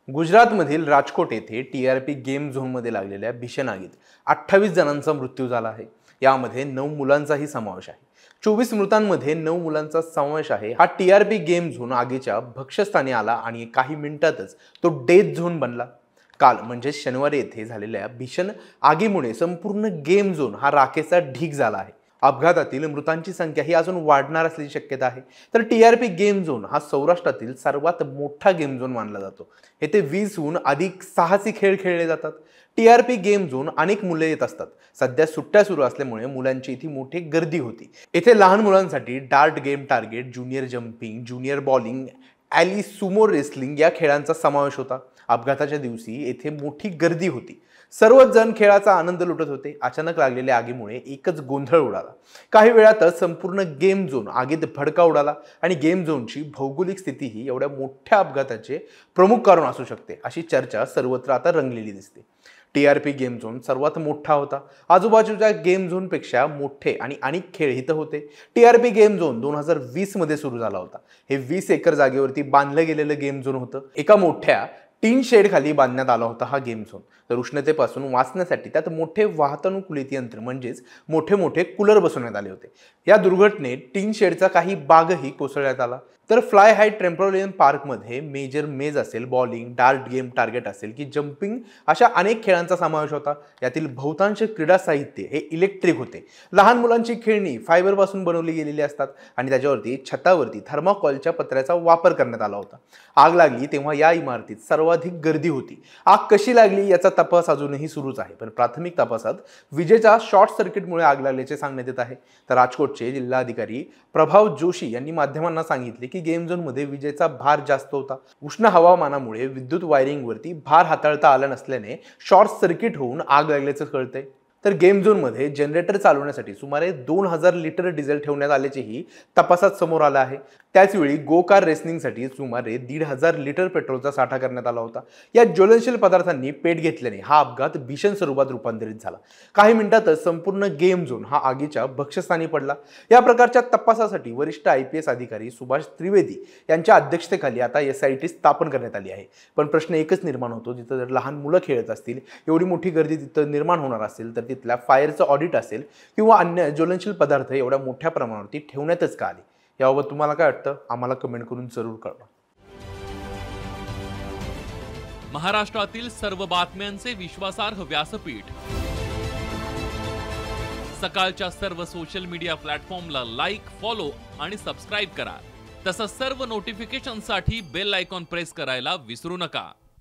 गुजरातमधील राजकोट येथे TRP game झोनमध्ये लागलेल्या भीषण आगीत 28 जणांचा मृत्यू झाला आहे। यामध्ये 9 मुलांचाही समावेश आहे। 24 मृतांमध्ये 9 मुलांचा समावेश आहे। हा टीआरपी गेम झोन आगीच्या भक्ष्यस्थानी आला आणि काही मिनिटातच तो डेथ झोन बनला। काल म्हणजे शनिवारी येथे झालेल्या भीषण आगीमुळे संपूर्ण गेम झोन हा राखेचा ढीग झाला आहे। अपघातातील मृतांची संख्या ही अजून वाढणार असल्याची शक्यता आहे। तर टीआरपी गेम झोन हा सौराष्ट्रातील सर्वात मोठा गेम झोन मानला जातो। येथे 20हून अधिक साहसी खेळ खेळले जातात। टीआरपी गेम झोन अनेक मुले येत असतात। सध्या सुट्ट्या सुरू असल्यामुळे मुलांची इथे मोठी गर्दी होती। येथे लहान मुलांसाठी dart game target, junior jumping, junior bowling, alley sumo wrestling या खेळांचा समावेश होता। अपघाताच्या दिवशी येथे मोठी गर्दी होती। सर्वच जण खेळाचा आनंद लुटत होते। अचानक लागलेल्या आगीमुळे एकच गोंधळ उडाला। काही वेळातच संपूर्ण गेम झोन आगीत भडका उडाला आणि गेम झोनची भौगोलिक स्थिती ही एवढ्या मोठ्या अपघाताचे प्रमुख कारण असू शकते अशी चर्चा सर्वत्र आता रंगलेली दिसते। टीआरपी गेम झोन सर्वात मोठा होता। आजूबाजूच्या गेम झोनपेक्षा मोठे आणि अनेक खेळ इथं होते। टीआरपी गेम झोन 2020 मध्ये सुरू झाला होता। हे 20 एकर जागेवरती बांधलं गेलेलं गेम झोन होतं। एका मोठ्या टीन शेड खाली बांधण्यात आला होता हा गेम झोन। तर उष्णतेपासून वाचण्यासाठी त्यात मोठे वातानुकूलित यंत्र म्हणजेच मोठे कूलर बसवण्यात आले होते। या दुर्घटनेत टीन शेडचा काही भागही कोसळण्यात आला। तर फ्लाय हाय ट्रॅम्पोलिन पार्कमध्ये मेजर मेज असेल, बॉलिंग, डार्ट गेम टार्गेट असेल की जम्पिंग अशा अनेक खेळांचा समावेश होता। यातील बहुतांश क्रीडा साहित्य हे इलेक्ट्रिक होते। लहान मुलांची खेळणी फायबरपासून बनवली गेलेली असतात आणि त्याच्यावरती छतावरती थर्माकोलच्या पत्र्याचा वापर करण्यात आला होता। आग लागली तेव्हा या इमारतीत सर्वाधिक गर्दी होती। आग कशी लागली याचा तपास अजूनही सुरूच आहे, पण प्राथमिक तपासात विजेचा शॉर्ट सर्किटमुळे आग लागल्याचे सांगण्यात येत आहे। तर राजकोटचे जिल्हाधिकारी प्रभाव जोशी यांनी माध्यमांना सांगितले की गेम झोन मध्ये विजेचा भार जास्त होता। उष्ण हवामानामुळे विद्युत वायरिंगवरती भार हाताळता आला नसल्याने शॉर्ट सर्किट होऊन आग लागल्याचं कळतंय। तर गेम झोन मध्ये जनरेटर चालवण्यासाठी सुमारे 2000 लिटर डिझेल ठेवण्यात आल्याचेही तपासात समोर आलं आहे। त्याचवेळी गो कार रेसलिंगसाठी सुमारे 1500 लिटर पेट्रोलचा साठा करण्यात आला होता। या ज्वलनशील पदार्थांनी पेट घेतल्याने हा अपघात भीषण स्वरूपात रूपांतरित झाला। काही मिनिटातच संपूर्ण गेम झोन हा आगीच्या भक्ष्यस्थानी पडला। या प्रकारच्या तपासासाठी वरिष्ठ IPS अधिकारी सुभाष त्रिवेदी यांच्या अध्यक्षतेखाली आता SIT स्थापन करण्यात आली आहे। पण प्रश्न एकच निर्माण होतो, जिथे जर लहान मुलं खेळत असतील, एवढी मोठी गर्दी तिथं निर्माण होणार असेल, तर तिथल्या फायरचं ऑडिट असेल किंवा अन्य ज्वलनशील पदार्थ एवढ्या मोठ्या प्रमाणावरती ठेवण्यातच का आले? याबाबत तुम्हाला काय वाटतं? आम्हाला कमेंट करून जरूर कळवा। महाराष्ट्रातील सर्व बातम्यांचे विश्वासार्ह व्यासपीठ, सकाळच्या सर्व सोशल मीडिया प्लॅटफॉर्मला लाईक, फॉलो आणि सबस्क्राईब करा। तसंच सर्व नोटिफिकेशनसाठी बेल आयकॉन प्रेस करायला विसरू नका।